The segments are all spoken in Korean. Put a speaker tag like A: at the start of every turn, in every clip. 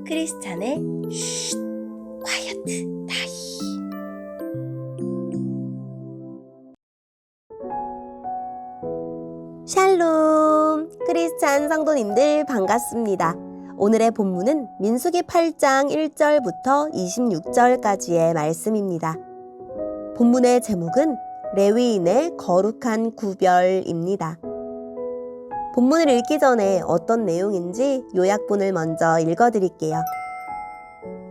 A: 크리스찬의 쉿 콰이어트 타임. 샬롬, 크리스찬 성도님들 반갑습니다. 오늘의 본문은 민수기 8장 1절부터 26절까지의 말씀입니다. 본문의 제목은 레위인의 거룩한 구별입니다. 본문을 읽기 전에 어떤 내용인지 요약본을 먼저 읽어드릴게요.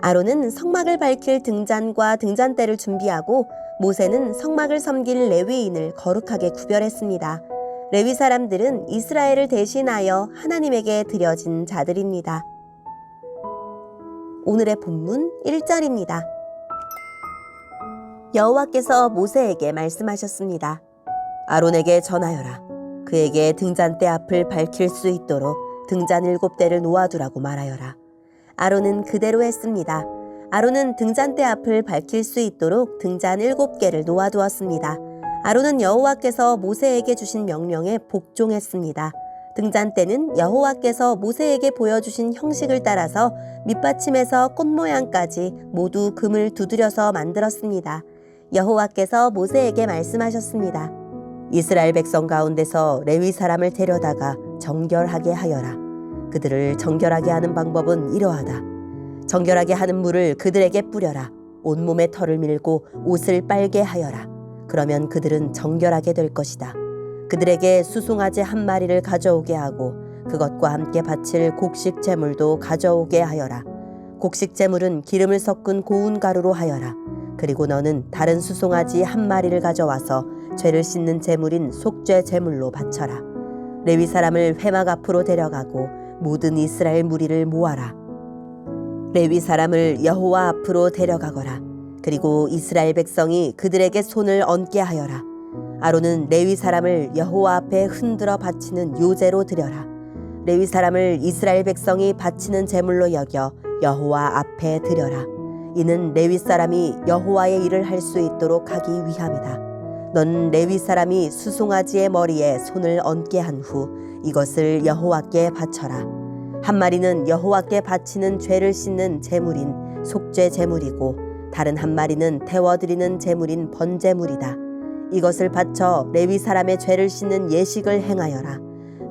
A: 아론은 성막을 밝힐 등잔과 등잔대를 준비하고 모세는 성막을 섬길 레위인을 거룩하게 구별했습니다. 레위 사람들은 이스라엘을 대신하여 하나님에게 드려진 자들입니다. 오늘의 본문 1절입니다. 여호와께서 모세에게 말씀하셨습니다. 아론에게 전하여라. 그에게 등잔대 앞을 밝힐 수 있도록 등잔 7대를 놓아두라고 말하여라. 아론은 그대로 했습니다. 아론은 등잔대 앞을 밝힐 수 있도록 등잔 7개를 놓아두었습니다. 아론은 여호와께서 모세에게 주신 명령에 복종했습니다. 등잔대는 여호와께서 모세에게 보여주신 형식을 따라서 밑받침에서 꽃 모양까지 모두 금을 두드려서 만들었습니다. 여호와께서 모세에게 말씀하셨습니다. 이스라엘 백성 가운데서 레위 사람을 데려다가 정결하게 하여라. 그들을 정결하게 하는 방법은 이러하다. 정결하게 하는 물을 그들에게 뿌려라. 온몸에 털을 밀고 옷을 빨게 하여라. 그러면 그들은 정결하게 될 것이다. 그들에게 수송아지 1마리를 가져오게 하고 그것과 함께 바칠 곡식 제물도 가져오게 하여라. 곡식 제물은 기름을 섞은 고운 가루로 하여라. 그리고 너는 다른 수송아지 1마리를 가져와서 죄를 씻는 제물인 속죄 제물로 바쳐라. 레위 사람을 회막 앞으로 데려가고 모든 이스라엘 무리를 모아라. 레위 사람을 여호와 앞으로 데려가거라. 그리고 이스라엘 백성이 그들에게 손을 얹게 하여라. 아론은 레위 사람을 여호와 앞에 흔들어 바치는 요제로 드려라. 레위 사람을 이스라엘 백성이 바치는 제물로 여겨 여호와 앞에 드려라. 이는 레위 사람이 여호와의 일을 할 수 있도록 하기 위함이다. 넌 레위 사람이 수송아지의 머리에 손을 얹게 한 후 이것을 여호와께 바쳐라. 1마리는 여호와께 바치는 죄를 씻는 제물인 속죄 제물이고 다른 1마리는 태워드리는 제물인 번제물이다. 이것을 바쳐 레위 사람의 죄를 씻는 예식을 행하여라.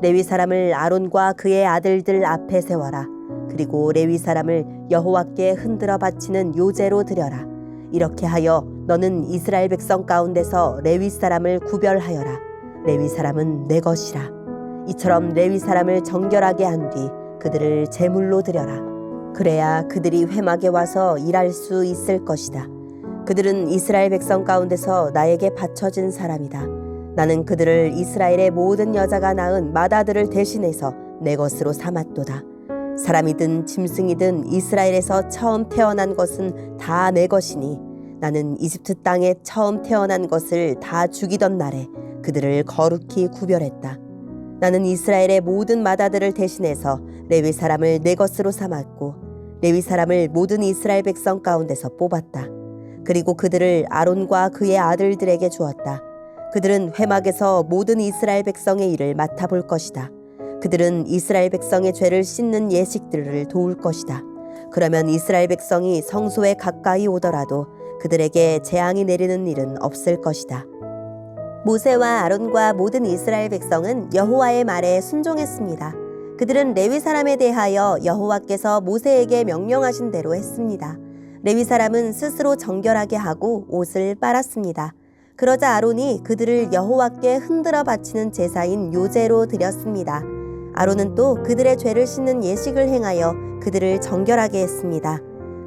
A: 레위 사람을 아론과 그의 아들들 앞에 세워라. 그리고 레위 사람을 여호와께 흔들어 바치는 요제로 드려라. 이렇게 하여 너는 이스라엘 백성 가운데서 레위 사람을 구별하여라. 레위 사람은 내 것이라. 이처럼 레위 사람을 정결하게 한 뒤 그들을 제물로 드려라. 그래야 그들이 회막에 와서 일할 수 있을 것이다. 그들은 이스라엘 백성 가운데서 나에게 바쳐진 사람이다. 나는 그들을 이스라엘의 모든 여자가 낳은 맏아들을 대신해서 내 것으로 삼았도다. 사람이든 짐승이든 이스라엘에서 처음 태어난 것은 다 내 것이니 나는 이집트 땅에 처음 태어난 것을 다 죽이던 날에 그들을 거룩히 구별했다. 나는 이스라엘의 모든 맏아들을 대신해서 레위 사람을 내 것으로 삼았고 레위 사람을 모든 이스라엘 백성 가운데서 뽑았다. 그리고 그들을 아론과 그의 아들들에게 주었다. 그들은 회막에서 모든 이스라엘 백성의 일을 맡아볼 것이다. 그들은 이스라엘 백성의 죄를 씻는 예식들을 도울 것이다. 그러면 이스라엘 백성이 성소에 가까이 오더라도 그들에게 재앙이 내리는 일은 없을 것이다. 모세와 아론과 모든 이스라엘 백성은 여호와의 말에 순종했습니다. 그들은 레위 사람에 대하여 여호와께서 모세에게 명령하신 대로 했습니다. 레위 사람은 스스로 정결하게 하고 옷을 빨았습니다. 그러자 아론이 그들을 여호와께 흔들어 바치는 제사인 요제로 드렸습니다. 아론은 또 그들의 죄를 씻는 예식을 행하여 그들을 정결하게 했습니다.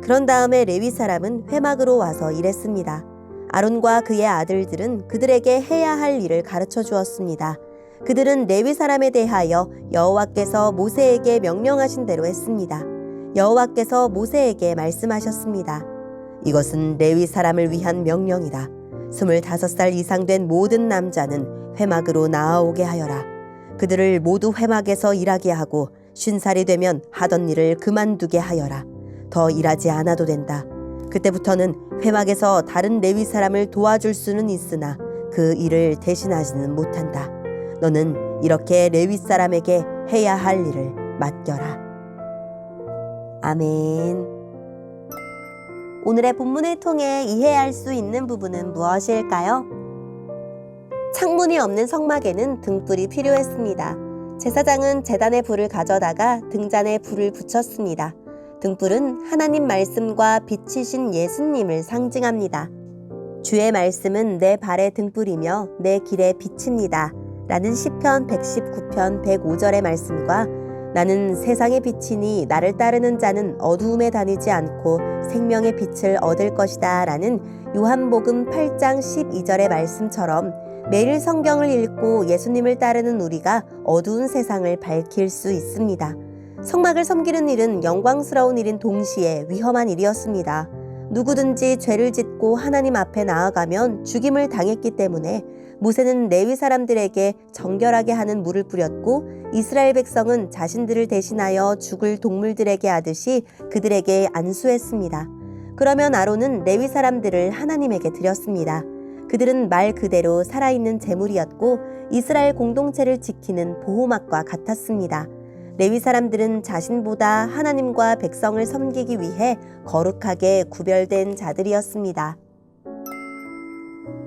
A: 그런 다음에 레위 사람은 회막으로 와서 일했습니다. 아론과 그의 아들들은 그들에게 해야 할 일을 가르쳐 주었습니다. 그들은 레위 사람에 대하여 여호와께서 모세에게 명령하신 대로 했습니다. 여호와께서 모세에게 말씀하셨습니다. 이것은 레위 사람을 위한 명령이다. 25살 이상 된 모든 남자는 회막으로 나아오게 하여라. 그들을 모두 회막에서 일하게 하고 50살이 되면 하던 일을 그만두게 하여라. 더 일하지 않아도 된다. 그때부터는 회막에서 다른 레위 사람을 도와줄 수는 있으나 그 일을 대신하지는 못한다. 너는 이렇게 레위 사람에게 해야 할 일을 맡겨라. 아멘. 오늘의 본문을 통해 이해할 수 있는 부분은 무엇일까요? 창문이 없는 성막에는 등불이 필요했습니다. 제사장은 제단에 불을 가져다가 등잔에 불을 붙였습니다. 등불은 하나님 말씀과 빛이신 예수님을 상징합니다. 주의 말씀은 내 발의 등불이며 내 길의 빛입니다. 라는 시편 119편 105절의 말씀과 나는 세상의 빛이니 나를 따르는 자는 어두움에 다니지 않고 생명의 빛을 얻을 것이다 라는 요한복음 8장 12절의 말씀처럼 매일 성경을 읽고 예수님을 따르는 우리가 어두운 세상을 밝힐 수 있습니다. 성막을 섬기는 일은 영광스러운 일인 동시에 위험한 일이었습니다. 누구든지 죄를 짓고 하나님 앞에 나아가면 죽임을 당했기 때문에 모세는 레위 사람들에게 정결하게 하는 물을 뿌렸고 이스라엘 백성은 자신들을 대신하여 죽을 동물들에게 하듯이 그들에게 안수했습니다. 그러면 아론은 레위 사람들을 하나님에게 드렸습니다. 그들은 말 그대로 살아있는 제물이었고 이스라엘 공동체를 지키는 보호막과 같았습니다. 레위 사람들은 자신보다 하나님과 백성을 섬기기 위해 거룩하게 구별된 자들이었습니다.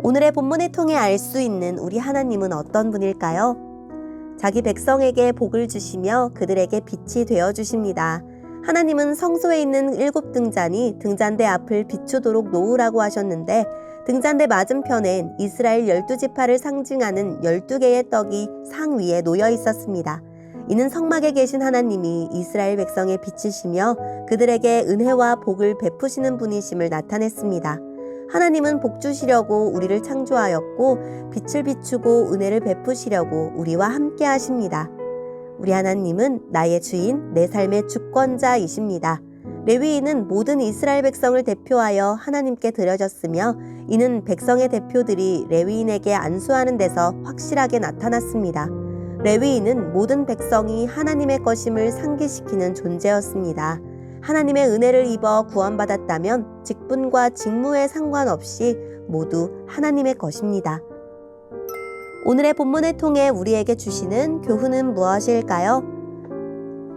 A: 오늘의 본문을 통해 알 수 있는 우리 하나님은 어떤 분일까요? 자기 백성에게 복을 주시며 그들에게 빛이 되어주십니다. 하나님은 성소에 있는 7등잔이 등잔대 앞을 비추도록 놓으라고 하셨는데 등잔대 맞은편엔 이스라엘 12지파를 상징하는 12개의 떡이 상 위에 놓여 있었습니다. 이는 성막에 계신 하나님이 이스라엘 백성의 빛이시며 그들에게 은혜와 복을 베푸시는 분이심을 나타냈습니다. 하나님은 복 주시려고 우리를 창조하였고 빛을 비추고 은혜를 베푸시려고 우리와 함께 하십니다. 우리 하나님은 나의 주인, 내 삶의 주권자이십니다. 레위인은 모든 이스라엘 백성을 대표하여 하나님께 드려졌으며 이는 백성의 대표들이 레위인에게 안수하는 데서 확실하게 나타났습니다. 레위인은 모든 백성이 하나님의 것임을 상기시키는 존재였습니다. 하나님의 은혜를 입어 구원받았다면 직분과 직무에 상관없이 모두 하나님의 것입니다. 오늘의 본문을 통해 우리에게 주시는 교훈은 무엇일까요?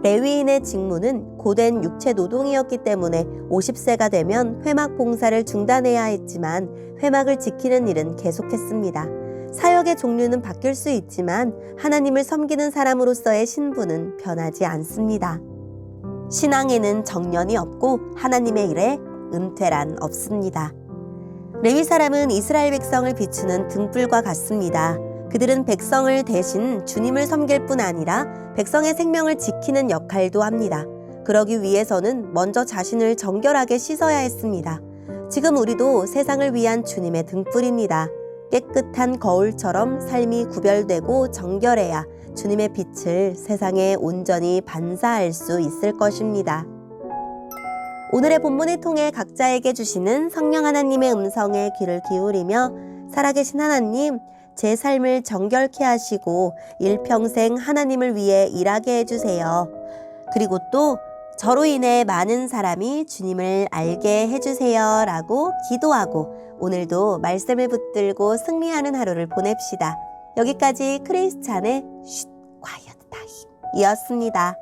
A: 레위인의 직무는 고된 육체 노동이었기 때문에 50세가 되면 회막 봉사를 중단해야 했지만 회막을 지키는 일은 계속했습니다. 사역의 종류는 바뀔 수 있지만 하나님을 섬기는 사람으로서의 신분은 변하지 않습니다. 신앙에는 정년이 없고 하나님의 일에 은퇴란 없습니다. 레위 사람은 이스라엘 백성을 비추는 등불과 같습니다. 그들은 백성을 대신 주님을 섬길 뿐 아니라 백성의 생명을 지키는 역할도 합니다. 그러기 위해서는 먼저 자신을 정결하게 씻어야 했습니다. 지금 우리도 세상을 위한 주님의 등불입니다. 깨끗한 거울처럼 삶이 구별되고 정결해야 주님의 빛을 세상에 온전히 반사할 수 있을 것입니다. 오늘의 본문을 통해 각자에게 주시는 성령 하나님의 음성에 귀를 기울이며 살아계신 하나님, 제 삶을 정결케 하시고 일평생 하나님을 위해 일하게 해주세요. 그리고 또 저로 인해 많은 사람이 주님을 알게 해주세요 라고 기도하고 오늘도 말씀을 붙들고 승리하는 하루를 보냅시다. 여기까지 크리스찬의 쉿 과이엇 타임 이었습니다.